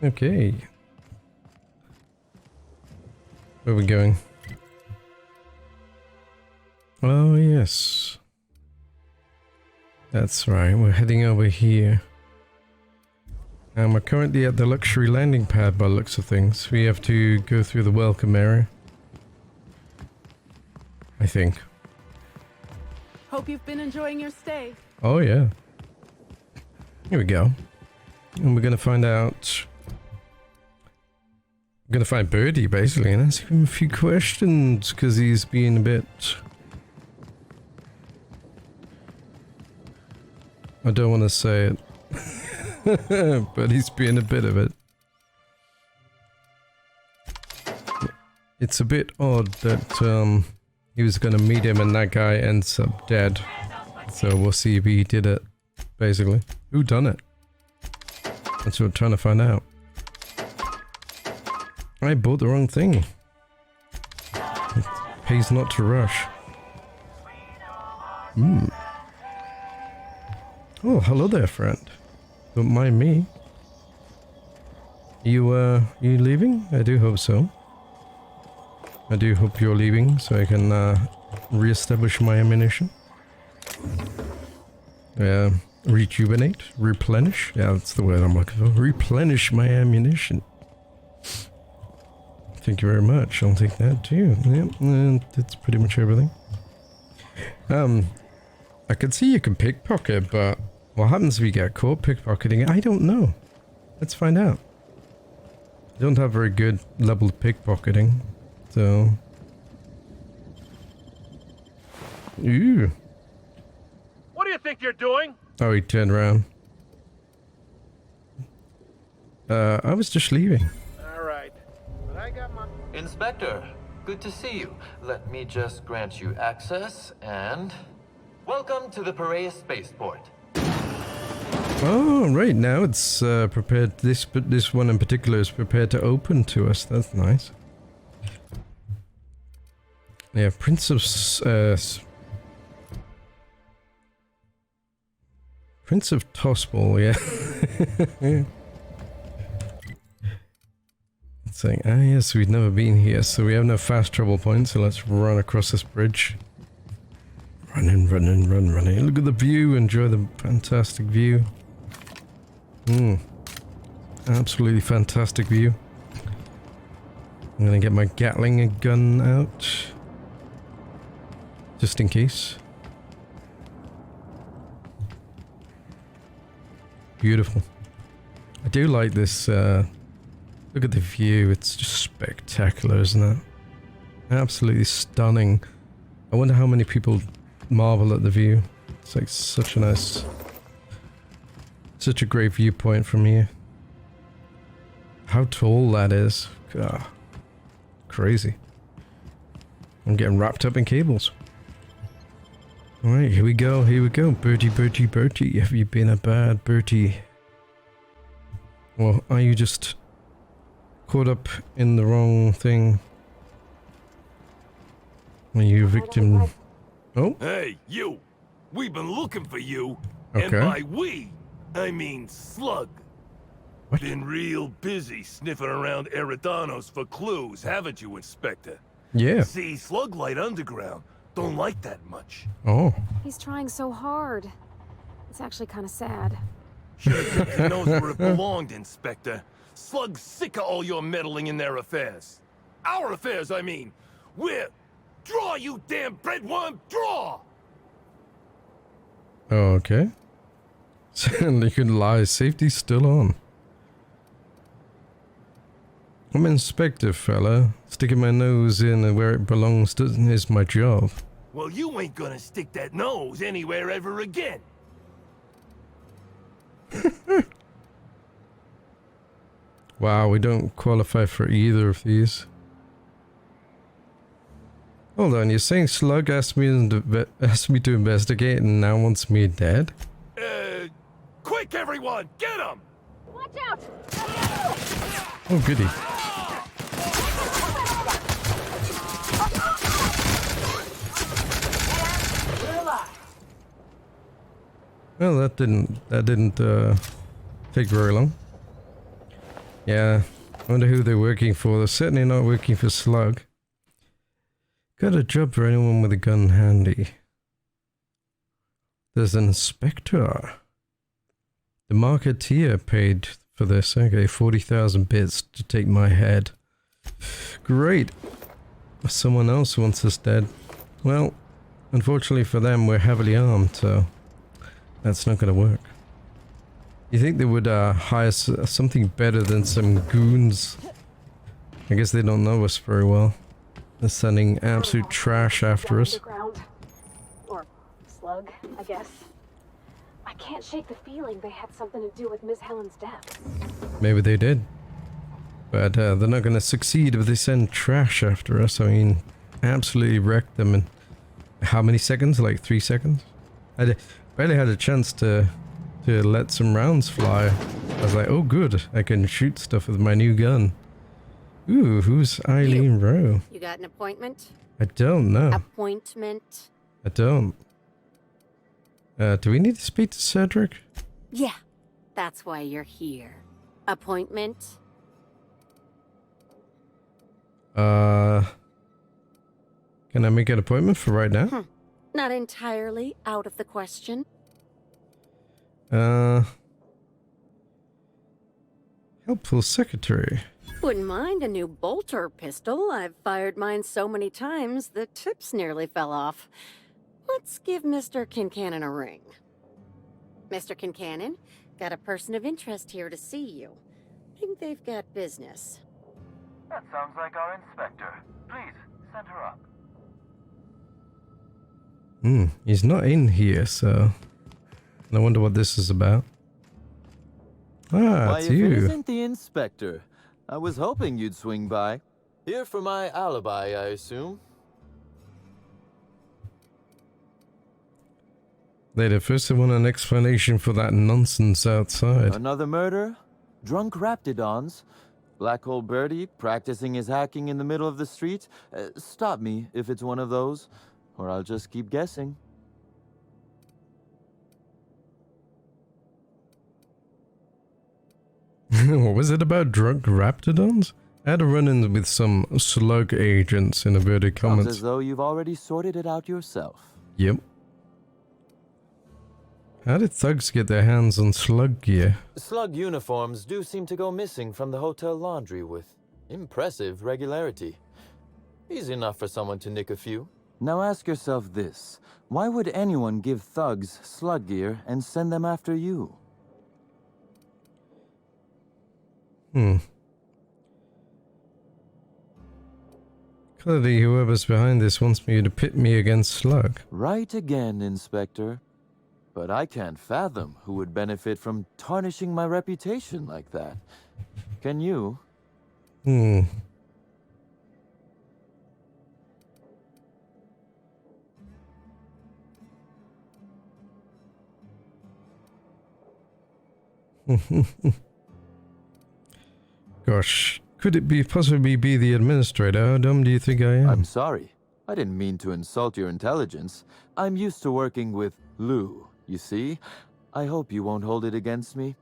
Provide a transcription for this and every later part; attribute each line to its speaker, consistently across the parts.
Speaker 1: Okay. Where are we going? Oh, yes. That's right, we're heading over here. And we're currently at the luxury landing pad by the looks of things. We have to go through the welcome area. I think.
Speaker 2: Hope you've been enjoying your stay.
Speaker 1: Oh, yeah. Here we go. And we're gonna find out... We're gonna find Bertie, basically, and ask him a few questions, because he's being a bit... I don't want to say it, but he's being a bit of it. It's a bit odd that he was gonna meet him and that guy ends up dead. So we'll see if he did it, basically. Who done it? That's what we're trying to find out. I bought the wrong thing. It pays not to rush. Oh, hello there, friend. Don't mind me. You leaving? I do hope so. I do hope you're leaving so I can re-establish my ammunition. Rejuvenate? Replenish? Yeah, that's the word I'm looking for. Replenish my ammunition. Thank you very much. I'll take that too. Yep, that's pretty much everything. I can see you can pickpocket, but what happens if you get caught pickpocketing? I don't know. Let's find out. I don't have very good leveled pickpocketing, so... Ooh.
Speaker 3: What do you think you're doing?
Speaker 1: Oh, he turned around. I was just leaving.
Speaker 3: All right. But I got my...
Speaker 4: Inspector, good to see you. Let me just grant you access and... Welcome to the Piraeus Spaceport.
Speaker 1: Oh, right, now it's prepared. This one in particular is prepared to open to us. That's nice. Yeah, Prince of Tossball, yeah. It's saying, ah yes, we've never been here, so we have no fast travel points, so let's run across this bridge. Running. Look at the view, enjoy the fantastic view. Absolutely fantastic view. I'm gonna get my Gatling gun out. Just in case. Beautiful. I do like this, look at the view, it's just spectacular, isn't it? Absolutely stunning. I wonder how many people marvel at the view. It's like such a nice... Such a great viewpoint from here. How tall that is. God. Crazy. I'm getting wrapped up in cables. Alright, here we go. Bertie. Have you been a bad Bertie? Or are you just caught up in the wrong thing? Are you a victim? Oh?
Speaker 5: Hey, you! We've been looking for you.
Speaker 1: Okay.
Speaker 5: And by we, I mean Slug.
Speaker 1: What?
Speaker 5: Been real busy sniffing around Eridanos for clues, haven't you, Inspector?
Speaker 1: Yeah.
Speaker 5: See, Slug Light Underground don't like that much.
Speaker 1: Oh.
Speaker 6: He's trying so hard. It's actually kind of sad.
Speaker 5: Should've kept your nose where it belonged, Inspector. Slug's sick of all your meddling in their affairs. Our affairs, I mean. We're... Draw, you damn breadworm, draw!
Speaker 1: Okay. You can lie. Safety's still on. I'm an inspector, fella. Sticking my nose in where it belongs is my job.
Speaker 5: Well, you ain't gonna stick that nose anywhere ever again.
Speaker 1: Wow, we don't qualify for either of these. Hold on, you're saying Slug asked me to investigate and now wants me dead?
Speaker 5: Quick, everyone, get him!
Speaker 6: Watch out!
Speaker 1: Oh, goody. Well, that didn't take very long. Yeah, I wonder who they're working for. They're certainly not working for Slug. Got a job for anyone with a gun handy. There's an inspector. The marketeer paid for this. Okay, 40,000 bits to take my head. Great. Someone else wants us dead. Well, unfortunately for them, we're heavily armed, so that's not going to work. You think they would hire something better than some goons? I guess they don't know us very well. They're sending absolute trash after us.
Speaker 6: Or Slug, I guess. I can't shake the feeling they had something to do with Miss Helen's death.
Speaker 1: Maybe they did. But they're not going to succeed if they send trash after us. I mean, absolutely wrecked them in how many seconds? Like 3 seconds? I barely had a chance to let some rounds fly. I was like, oh good, I can shoot stuff with my new gun. Ooh, who's Eileen Rowe?
Speaker 7: You got an appointment?
Speaker 1: I don't know.
Speaker 7: Appointment?
Speaker 1: I don't. Do we need to speak to Cedric?
Speaker 7: Yeah, that's why you're here. Appointment?
Speaker 1: Can I make an appointment for right now?
Speaker 7: Not entirely out of the question.
Speaker 1: Helpful secretary.
Speaker 7: Wouldn't mind a new bolter pistol. I've fired mine so many times, the tips nearly fell off. Let's give Mr. Kincannon a ring. Mr. Kincannon, got a person of interest here to see you. Think they've got business.
Speaker 4: That sounds like our inspector. Please, send her up.
Speaker 1: He's not in here, so I wonder what this is about. Ah,
Speaker 8: Why,
Speaker 1: it's
Speaker 8: if it
Speaker 1: you.
Speaker 8: isn't the inspector, I was hoping you'd swing by.
Speaker 4: Here for my alibi, I assume.
Speaker 1: Later, first I want an explanation for that nonsense outside.
Speaker 8: Another murder? Drunk Raptidons? Black hole Bertie practicing his hacking in the middle of the street? Stop me if it's one of those, or I'll just keep guessing.
Speaker 1: What was it about drunk raptidons? I had a run-in with some slug agents in inverted
Speaker 8: Sounds
Speaker 1: commas.
Speaker 8: as though you've already sorted it out yourself.
Speaker 1: Yep. How did thugs get their hands on slug gear?
Speaker 4: Slug uniforms do seem to go missing from the hotel laundry with impressive regularity. Easy enough for someone to nick a few.
Speaker 8: Now ask yourself this. Why would anyone give thugs slug gear and send them after you?
Speaker 1: Clearly whoever's behind this wants me to pit me against Slug.
Speaker 8: Right again, Inspector. But I can't fathom who would benefit from tarnishing my reputation like that. Can you?
Speaker 1: Gosh, could it possibly be the administrator? How dumb do you think I am?
Speaker 8: I'm sorry. I didn't mean to insult your intelligence. I'm used to working with Lou, you see? I hope you won't hold it against me.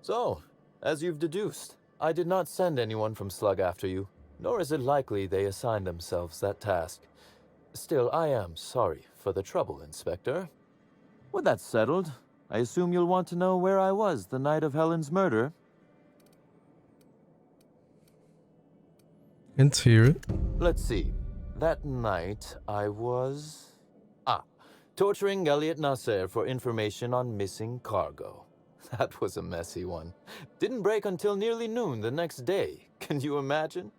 Speaker 4: So, as you've deduced, I did not send anyone from Slug after you, nor is it likely they assigned themselves that task. Still, I am sorry for the trouble, Inspector.
Speaker 8: With that settled, I assume you'll want to know where I was the night of Helen's murder.
Speaker 1: Let's hear it.
Speaker 4: Let's see. That night, I was... torturing Elliot Nasser for information on missing cargo. That was a messy one. Didn't break until nearly noon the next day. Can you imagine?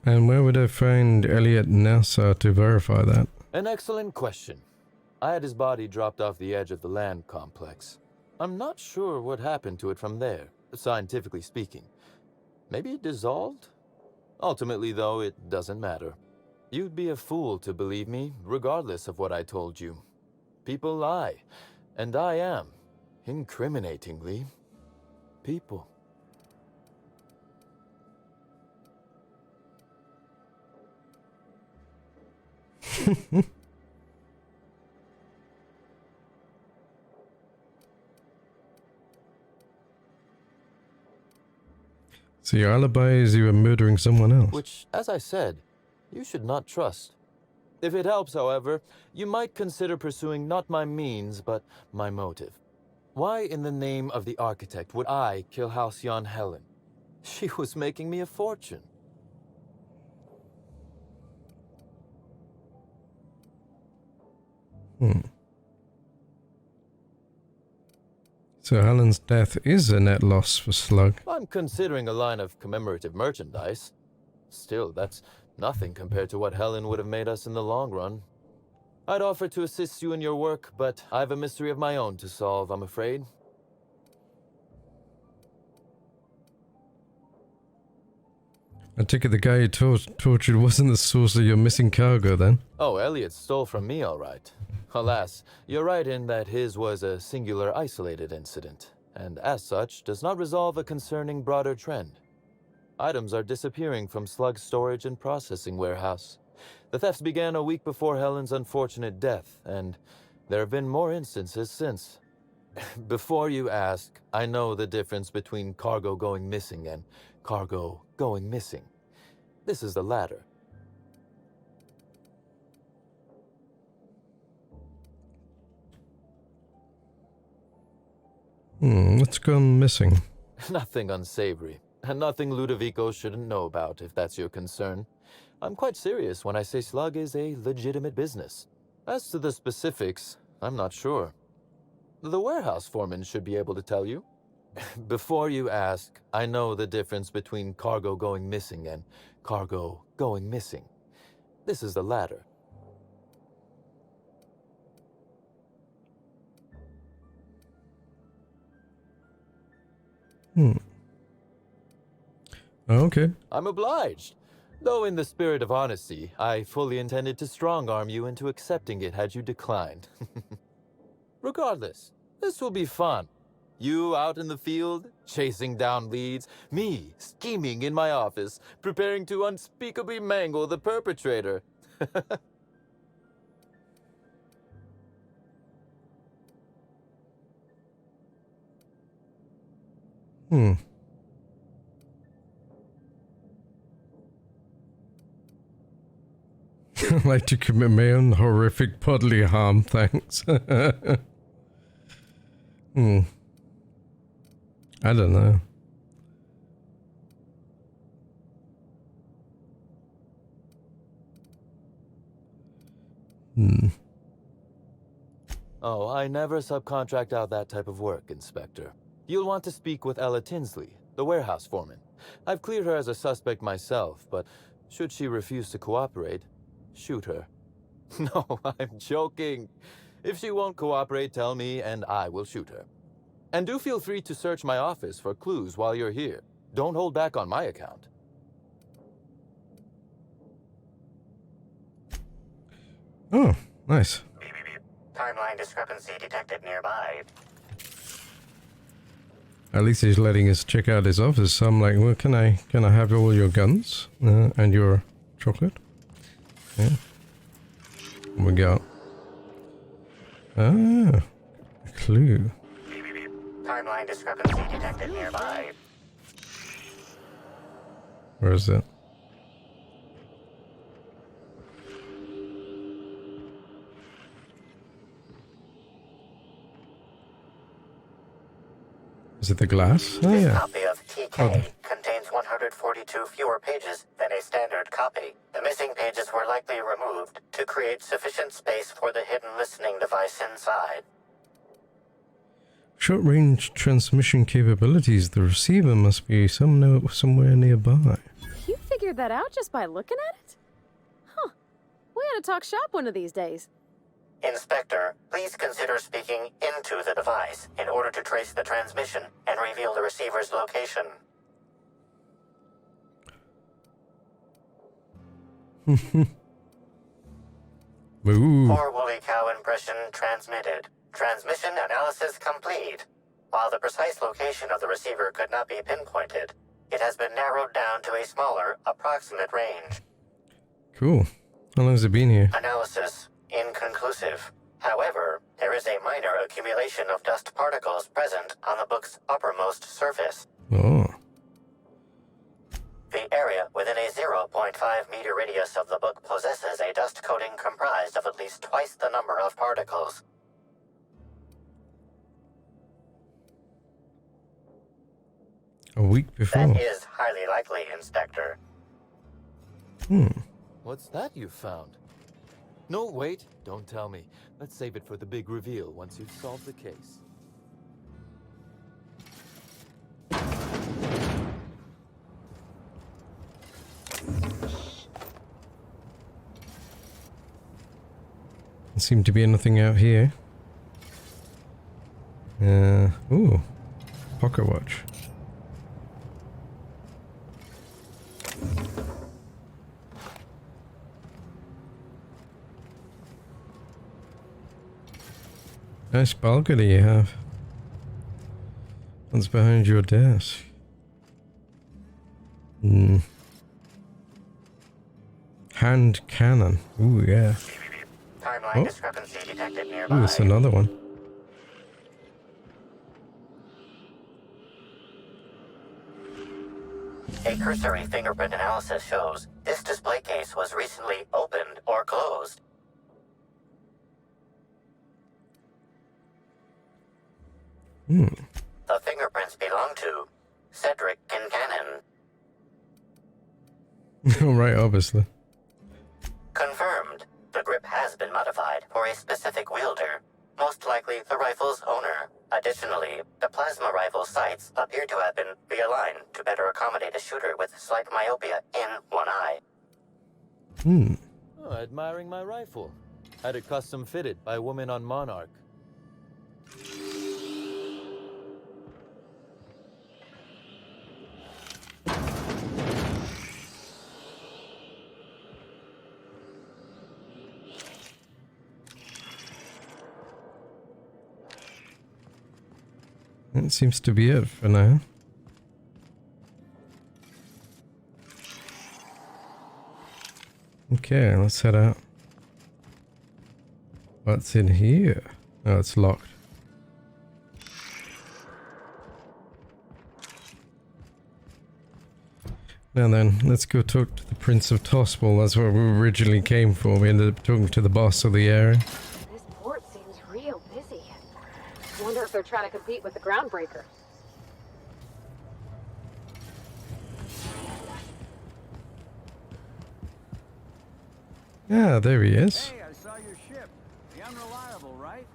Speaker 1: And where would I find Elliot Nassar to verify that?
Speaker 4: An excellent question. I had his body dropped off the edge of the land complex. I'm not sure what happened to it from there, scientifically speaking. Maybe it dissolved? Ultimately, though, it doesn't matter. You'd be a fool to believe me, regardless of what I told you. People lie, and I am, incriminatingly, people.
Speaker 1: So your alibi is you were murdering someone else.
Speaker 4: Which, as I said, you should not trust. If it helps, however, you might consider pursuing not my means, but my motive. Why in the name of the architect would I kill Halcyon Helen? She was making me a fortune.
Speaker 1: So Helen's death is a net loss for Slug.
Speaker 4: I'm considering a line of commemorative merchandise. Still, that's nothing compared to what Helen would have made us in the long run. I'd offer to assist you in your work, but I have a mystery of my own to solve, I'm afraid.
Speaker 1: I take it the guy you tortured wasn't the source of your missing cargo then?
Speaker 4: Oh, Elliot stole from me, all right. Alas, you're right in that his was a singular, isolated incident, and as such, does not resolve a concerning broader trend. Items are disappearing from Slug's storage and processing warehouse. The thefts began a week before Helen's unfortunate death, and there have been more instances since. Before you ask, I know the difference between cargo going missing and cargo going missing. This is the latter.
Speaker 1: What's gone missing?
Speaker 4: Nothing unsavory, and nothing Ludovico shouldn't know about, if that's your concern. I'm quite serious when I say Slug is a legitimate business. As to the specifics, I'm not sure. The warehouse foreman should be able to tell you. Before you ask, I know the difference between cargo going missing and cargo going missing. This is the latter.
Speaker 1: Okay.
Speaker 4: I'm obliged. Though in the spirit of honesty, I fully intended to strong-arm you into accepting it had you declined. Regardless, this will be fun. You out in the field, chasing down leads, me scheming in my office, preparing to unspeakably mangle the perpetrator.
Speaker 1: I'd like to commit my own horrific bodily harm, thanks. I don't know.
Speaker 4: Oh, I never subcontract out that type of work, Inspector. You'll want to speak with Ella Tinsley, the warehouse foreman. I've cleared her as a suspect myself, but should she refuse to cooperate, shoot her. No, I'm joking. If she won't cooperate, tell me and I will shoot her. And do feel free to search my office for clues while you're here. Don't hold back on my account.
Speaker 1: Oh, nice.
Speaker 9: Timeline discrepancy detected nearby.
Speaker 1: At least he's letting us check out his office. So I'm like, well, can I have all your guns and your chocolate? Yeah. What we got? Ah, a clue.
Speaker 9: Timeline discrepancy detected nearby.
Speaker 1: Where is it? Is it the glass? Oh,
Speaker 9: This
Speaker 1: yeah.
Speaker 9: copy of TK contains 142 fewer pages than a standard copy. The missing pages were likely removed to create sufficient space for the hidden listening device inside.
Speaker 1: Short-range transmission capabilities. The receiver must be somewhere nearby.
Speaker 6: You figured that out just by looking at it? Huh. We ought to talk shop one of these days.
Speaker 9: Inspector, please consider speaking into the device in order to trace the transmission and reveal the receiver's location.
Speaker 1: Ooh.
Speaker 9: Poor woolly cow impression transmitted. Transmission analysis complete. While the precise location of the receiver could not be pinpointed, it has been narrowed down to a smaller, approximate range.
Speaker 1: Cool. How long has it been here?
Speaker 9: Analysis inconclusive. However, there is a minor accumulation of dust particles present on the book's uppermost surface.
Speaker 1: Oh.
Speaker 9: area within a 0.5 meter radius of the book possesses a dust coating comprised of at least twice the number of particles.
Speaker 1: A week before.
Speaker 9: That is highly likely, Inspector.
Speaker 4: What's that you found? No, wait, don't tell me. Let's save it for the big reveal once you've solved the case.
Speaker 1: There seemed to be anything out here. Ooh. Pocket watch. Nice balcony you have. What's behind your desk? Hand cannon. Ooh, yeah.
Speaker 9: Timeline discrepancy detected nearby.
Speaker 1: Ooh, it's another one.
Speaker 9: A cursory fingerprint analysis shows this display case was recently opened or closed. The fingerprints belong to Cedric Kincannon.
Speaker 1: Right, obviously.
Speaker 9: Confirmed. The grip has been modified for a specific wielder, most likely the rifle's owner. Additionally, the plasma rifle sights appear to have been realigned to better accommodate a shooter with slight myopia in one eye.
Speaker 4: Oh, admiring my rifle. Had it custom fitted by a woman on Monarch.
Speaker 1: That seems to be it for now. Okay, let's head out. What's in here? Oh, it's locked. Now then, let's go talk to the Prince of Tossball. That's what we originally came for. We ended up talking to the boss of the area.
Speaker 6: This port seems real busy. Wonder if they're trying to compete with the Groundbreaker.
Speaker 1: Yeah, there he is.
Speaker 10: Hey, I saw your ship. The Unreliable, right?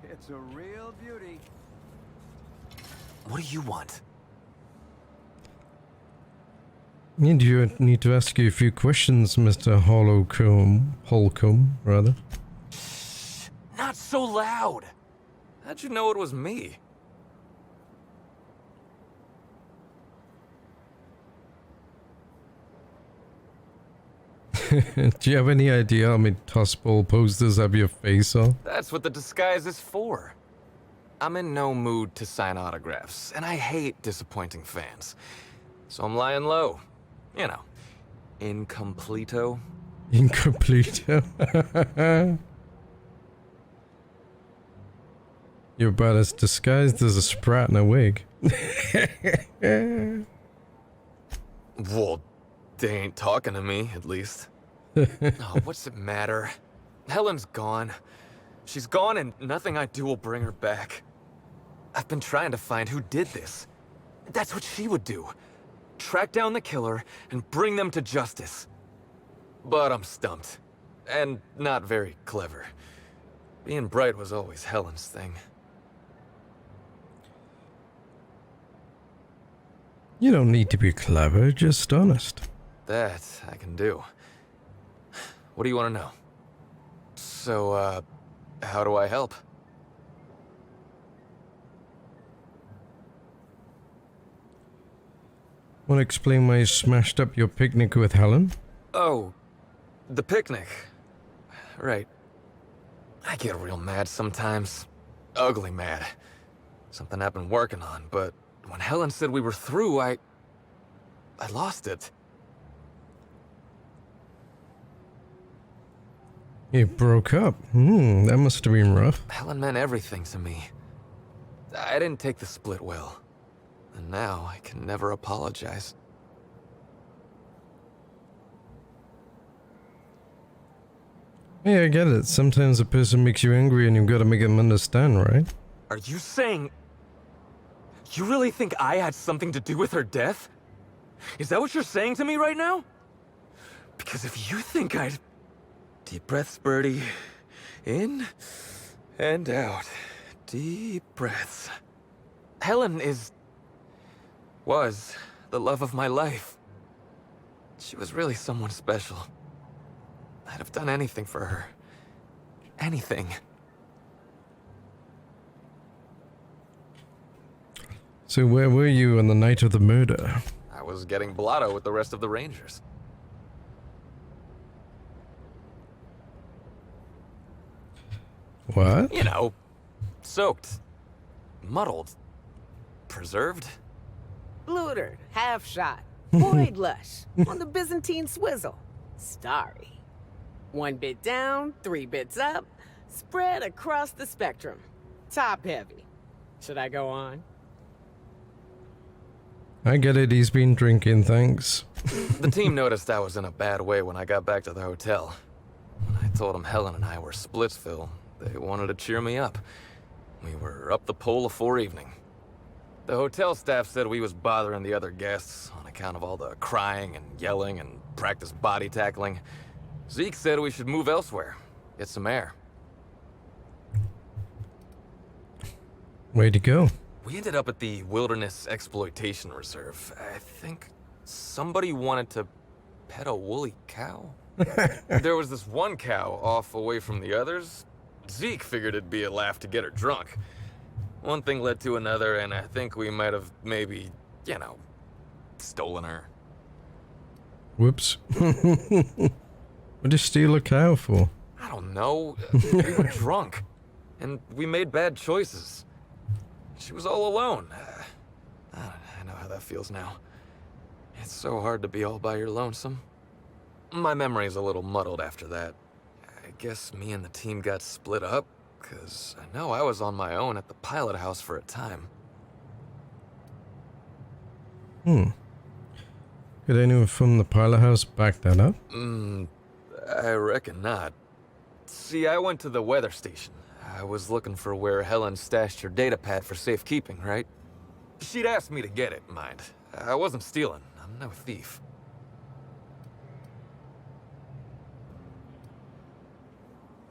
Speaker 10: It's a real beauty.
Speaker 11: What do you want?
Speaker 1: And you need to ask you a few questions, Mr. Holcomb, rather.
Speaker 11: Not so loud! How'd you know it was me?
Speaker 1: Do you have any idea how many Tossball posters have your face on?
Speaker 11: That's what the disguise is for. I'm in no mood to sign autographs, and I hate disappointing fans. So I'm lying low. You know, incompleto.
Speaker 1: Incompleto. You're about as disguised as a sprat in a wig.
Speaker 11: Well, they ain't talking to me, at least. Oh, what's it matter? Helen's gone. She's gone and nothing I do will bring her back. I've been trying to find who did this. That's what she would do. Track down the killer and bring them to justice. But I'm stumped. And not very clever. Being bright was always Helen's thing.
Speaker 1: You don't need to be clever, just honest.
Speaker 11: That I can do. What do you want to know? So, how do I help?
Speaker 1: Want to explain why you smashed up your picnic with Helen?
Speaker 11: Oh, the picnic. Right. I get real mad sometimes. Ugly mad. Something I've been working on, but when Helen said we were through, I lost it.
Speaker 1: You broke up? That must have been rough.
Speaker 11: Helen meant everything to me. I didn't take the split well. And now I can never apologize.
Speaker 1: Yeah, I get it. Sometimes a person makes you angry and you've got to make them understand, right?
Speaker 11: Are you saying... You really think I had something to do with her death? Is that what you're saying to me right now? Because if you think I'd... Deep breaths, Bertie. In and out. Deep breaths. Helen was the love of my life. She was really someone special. I'd have done anything for her. Anything.
Speaker 1: So where were you on the night of the murder?
Speaker 11: I was getting blotto with the rest of the Rangers.
Speaker 1: What?
Speaker 11: You know, soaked, muddled, preserved.
Speaker 12: Blutered, half shot, void lush, on the Byzantine swizzle. Starry. 1 bit down, 3 bits up, spread across the spectrum. Top heavy. Should I go on?
Speaker 1: I get it, he's been drinking, thanks.
Speaker 11: The team noticed I was in a bad way when I got back to the hotel. When I told them Helen and I were Splitsville, they wanted to cheer me up. We were up the pole afore evening. The hotel staff said we was bothering the other guests on account of all the crying and yelling and practice body tackling. Zeke said we should move elsewhere, get some air.
Speaker 1: Way to go.
Speaker 11: We ended up at the Wilderness Exploitation Reserve. I think somebody wanted to pet a woolly cow. There was this one cow off away from the others. Zeke figured it'd be a laugh to get her drunk. One thing led to another, and I think we might have maybe, you know, stolen her.
Speaker 1: Whoops. What did you steal a cow for?
Speaker 11: I don't know. We were drunk, and we made bad choices. She was all alone. I know how that feels now. It's so hard to be all by your lonesome. My memory's a little muddled after that. I guess me and the team got split up, because I know I was on my own at the pilot house for a time.
Speaker 1: Could anyone from the pilot house back that up?
Speaker 11: I reckon not. See, I went to the weather station. I was looking for where Helen stashed her data pad for safekeeping, right? She'd asked me to get it, mind. I wasn't stealing. I'm no thief.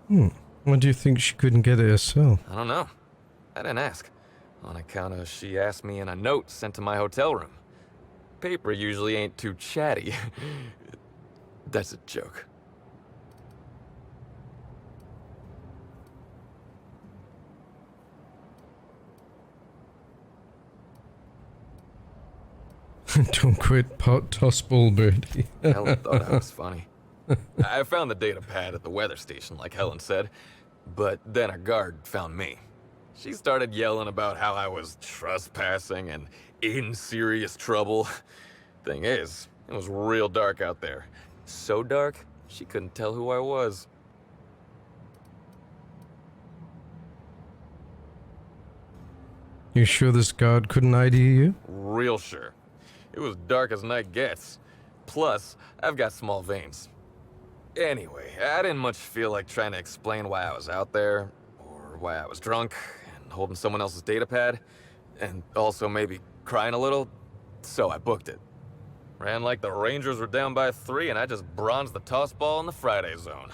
Speaker 1: Why do you think she couldn't get it herself?
Speaker 11: I don't know. I didn't ask. On account of she asked me in a note sent to my hotel room. Paper usually ain't too chatty. That's a joke.
Speaker 1: Don't quit pot toss ball, Bertie.
Speaker 11: Helen thought I was funny. I found the data pad at the weather station, like Helen said, but then a guard found me. She started yelling about how I was trespassing and in serious trouble. Thing is, it was real dark out there. So dark, she couldn't tell who I was.
Speaker 1: You sure this guard couldn't ID you?
Speaker 11: Real sure. It was dark as night gets. Plus, I've got small veins. Anyway, I didn't much feel like trying to explain why I was out there, or why I was drunk, and holding someone else's data pad, and also maybe crying a little, so I booked it. Ran like the Rangers were down by 3, and I just bronzed the toss ball in the Friday zone.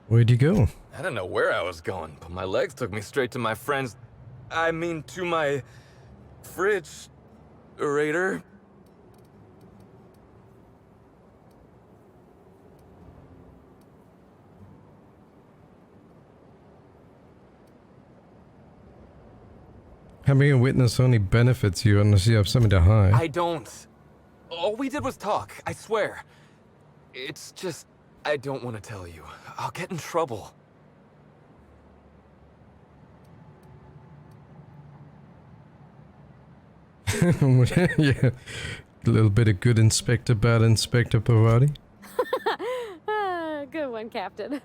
Speaker 1: Where'd you go?
Speaker 11: I didn't know where I was going, but my legs took me straight to my friend's... to my... fridge-rator.
Speaker 1: Having a witness only benefits you unless you have something to hide.
Speaker 11: I don't. All we did was talk, I swear. It's just... I don't want to tell you. I'll get in trouble.
Speaker 1: Yeah, a little bit of good inspector, bad Inspector Parvati.
Speaker 6: Good one, Captain.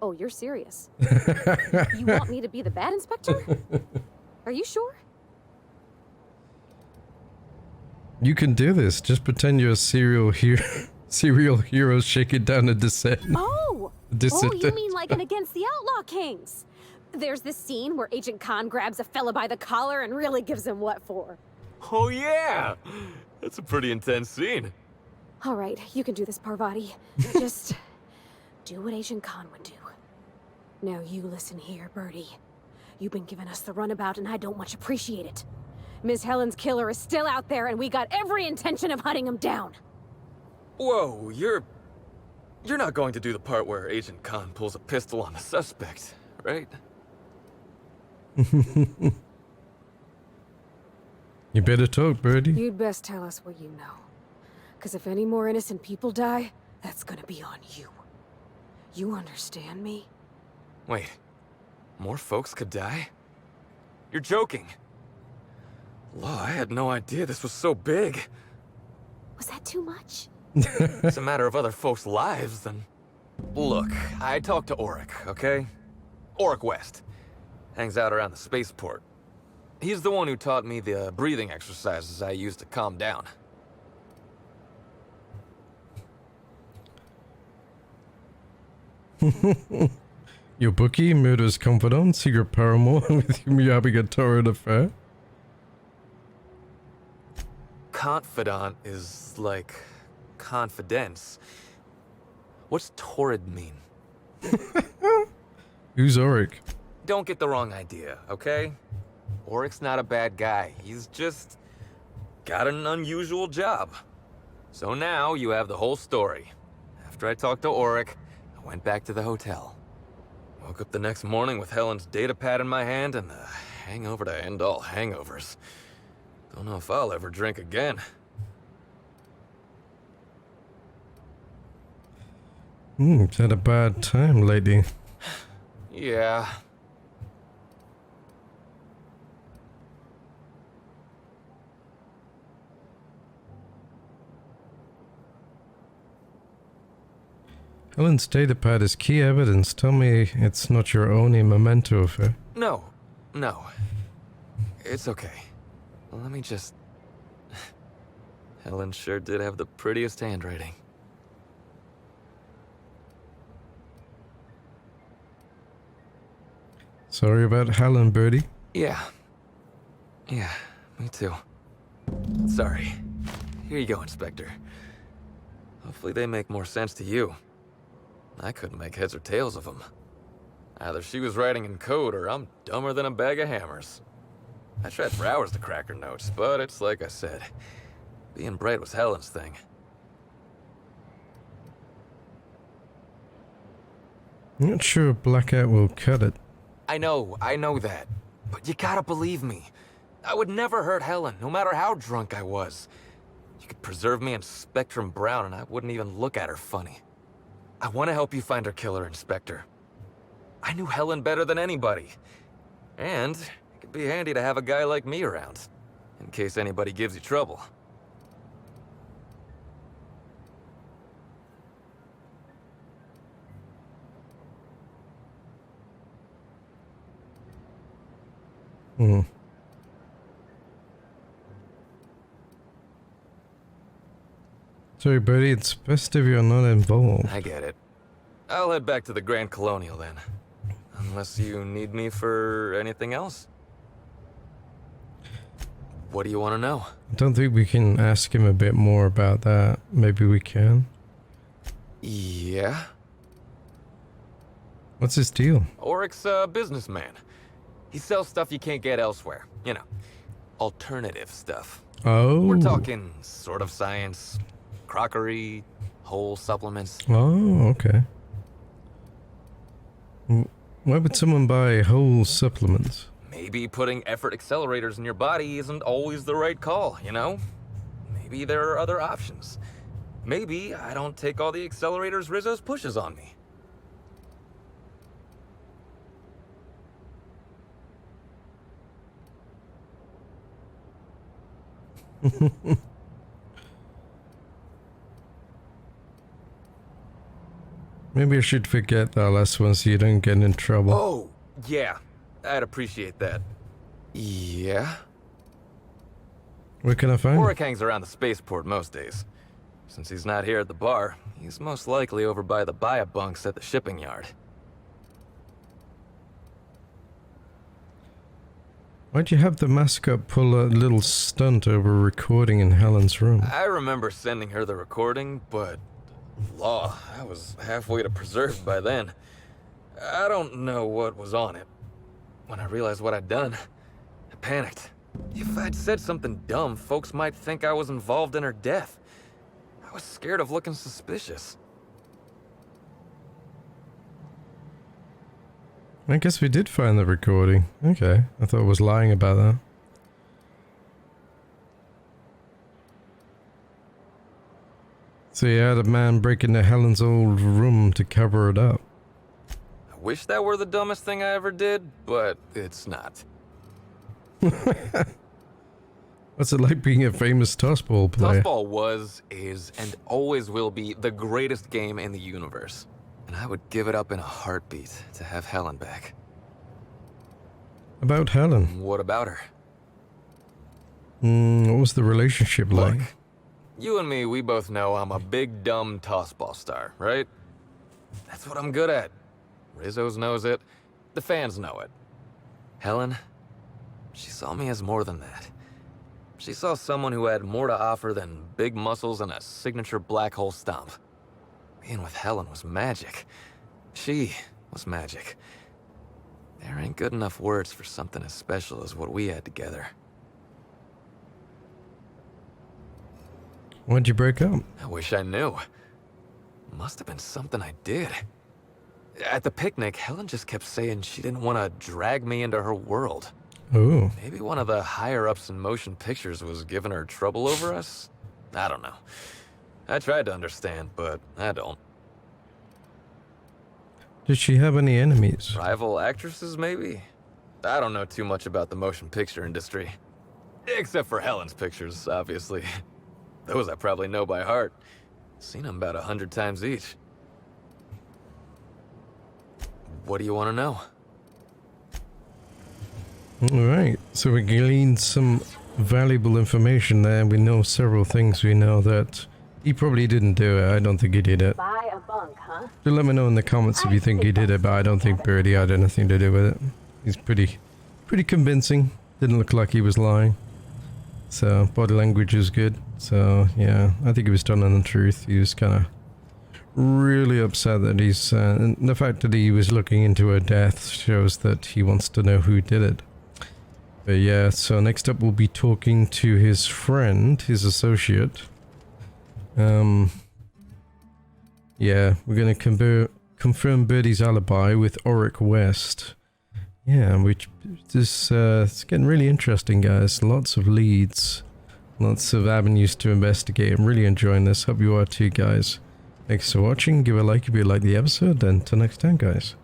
Speaker 6: Oh, you're serious? You want me to be the bad inspector? Are you sure?
Speaker 1: You can do this. Just pretend you're a serial hero. Serial hero shaking down a descent.
Speaker 6: Oh!
Speaker 1: Dissident.
Speaker 6: Oh, you mean like an Against the Outlaw Kings? There's this scene where Agent Khan grabs a fella by the collar and really gives him what for.
Speaker 11: Oh yeah! That's a pretty intense scene.
Speaker 6: All right, you can do this, Parvati. Just do what Agent Khan would do. Now you listen here, Bertie. You've been giving us the runabout and I don't much appreciate it. Miss Helen's killer is still out there and we got every intention of hunting him down.
Speaker 11: Whoa, you're not going to do the part where Agent Khan pulls a pistol on the suspect, right?
Speaker 1: You better talk, Bertie.
Speaker 6: You'd best tell us what you know. Because if any more innocent people die, that's gonna be on you. You understand me?
Speaker 11: Wait, more folks could die? You're joking. Law, I had no idea this was so big.
Speaker 6: Was that too much?
Speaker 11: It's a matter of other folks' lives, then. Look, I talked to Auric, okay? Auric West. Hangs out around the spaceport. He's the one who taught me the breathing exercises I use to calm down.
Speaker 1: Your bookie, murder's confidant, secret paramour with whom you're having a torrid affair.
Speaker 11: Confidant is like confidence. What's torrid mean?
Speaker 1: Who's Auric?
Speaker 11: Don't get the wrong idea, okay? Auric's not a bad guy. He's just got an unusual job. So now you have the whole story. After I talked to Auric, I went back to the hotel. Woke up the next morning with Helen's data pad in my hand and the hangover to end all hangovers. Don't know if I'll ever drink again.
Speaker 1: You've had a bad time lately.
Speaker 11: Yeah.
Speaker 1: Helen's datapad is key evidence. Tell me it's not your only memento of her.
Speaker 11: No. It's okay. Let me just... Helen sure did have the prettiest handwriting.
Speaker 1: Sorry about Helen, Bertie.
Speaker 11: Yeah, me too. Sorry. Here you go, Inspector. Hopefully they make more sense to you. I couldn't make heads or tails of them. Either she was writing in code or I'm dumber than a bag of hammers. I tried for hours to crack her notes, but it's like I said. Being bright was Helen's thing.
Speaker 1: I'm not sure Blackout will cut it.
Speaker 11: I know that. But you gotta believe me. I would never hurt Helen, no matter how drunk I was. You could preserve me in Spectrum Brown and I wouldn't even look at her funny. I want to help you find her killer, Inspector. I knew Helen better than anybody. And it could be handy to have a guy like me around, in case anybody gives you trouble.
Speaker 1: Sorry, Bertie, it's best if you're not involved.
Speaker 11: I get it. I'll head back to the Grand Colonial then. Unless you need me for anything else. What do you want to know?
Speaker 1: I don't think we can ask him a bit more about that. Maybe we can.
Speaker 11: Yeah?
Speaker 1: What's his deal?
Speaker 11: Auric's a businessman. He sells stuff you can't get elsewhere. You know, alternative stuff.
Speaker 1: Oh.
Speaker 11: We're talking sort of science, crockery, whole supplements.
Speaker 1: Oh, okay. Why would someone buy whole supplements?
Speaker 11: Maybe putting effort accelerators in your body isn't always the right call, you know? Maybe there are other options. Maybe I don't take all the accelerators Rizzo's pushes on me.
Speaker 1: Maybe I should forget that last one so you don't get in trouble.
Speaker 11: Oh, yeah. I'd appreciate that. Yeah?
Speaker 1: Where can I find him?
Speaker 11: Warwick hangs around the spaceport most days. Since he's not here at the bar, he's most likely over by the buy-up bunks at the shipping yard.
Speaker 1: Why'd you have the mascot pull a little stunt over recording in Helen's room?
Speaker 11: I remember sending her the recording, but... law, I was halfway to preserved by then. I don't know what was on it. When I realized what I'd done, I panicked. If I'd said something dumb, folks might think I was involved in her death. I was scared of looking suspicious.
Speaker 1: I guess we did find the recording. Okay, I thought I was lying about that. So you had a man break into Helen's old room to cover it up.
Speaker 11: I wish that were the dumbest thing I ever did, but it's not.
Speaker 1: What's it like being a famous tossball player?
Speaker 11: Tossball was, is, and always will be the greatest game in the universe. And I would give it up in a heartbeat to have Helen back.
Speaker 1: About Helen?
Speaker 11: What about her?
Speaker 1: What was the relationship like?
Speaker 11: Look, you and me, we both know I'm a big, dumb tossball star, right? That's what I'm good at. Rizzo's knows it. The fans know it. Helen, she saw me as more than that. She saw someone who had more to offer than big muscles and a signature black hole stomp. Being with Helen was magic. She was magic. There ain't good enough words for something as special as what we had together.
Speaker 1: Why'd you break up?
Speaker 11: I wish I knew. Must have been something I did. At the picnic, Helen just kept saying she didn't want to drag me into her world.
Speaker 1: Ooh.
Speaker 11: Maybe one of the higher-ups in motion pictures was giving her trouble over us? I don't know. I tried to understand, but I don't.
Speaker 1: Did she have any enemies?
Speaker 11: Rival actresses, maybe? I don't know too much about the motion picture industry. Except for Helen's pictures, obviously. Those I probably know by heart. Seen them about 100 times each. What do you want to know?
Speaker 1: Alright, so we gleaned some valuable information there. We know several things. We know that he probably didn't do it. I don't think he did it.
Speaker 6: Buy a bunk, huh?
Speaker 1: So let me know in the comments if you think he did it, but I don't think Bertie had anything to do with it. He's pretty convincing. Didn't look like he was lying. So body language is good. So yeah, I think he was telling the truth. He was kind of really upset that he's... the fact that he was looking into her death shows that he wants to know who did it. But yeah, so next up we'll be talking to his friend, his associate. Yeah, we're gonna confirm Bertie's alibi with Auric West. Yeah, which this it's getting really interesting, guys. Lots of leads, lots of avenues to investigate. I'm really enjoying this. Hope you are too, guys. Thanks for watching. Give a like if you like the episode, and till next time, guys.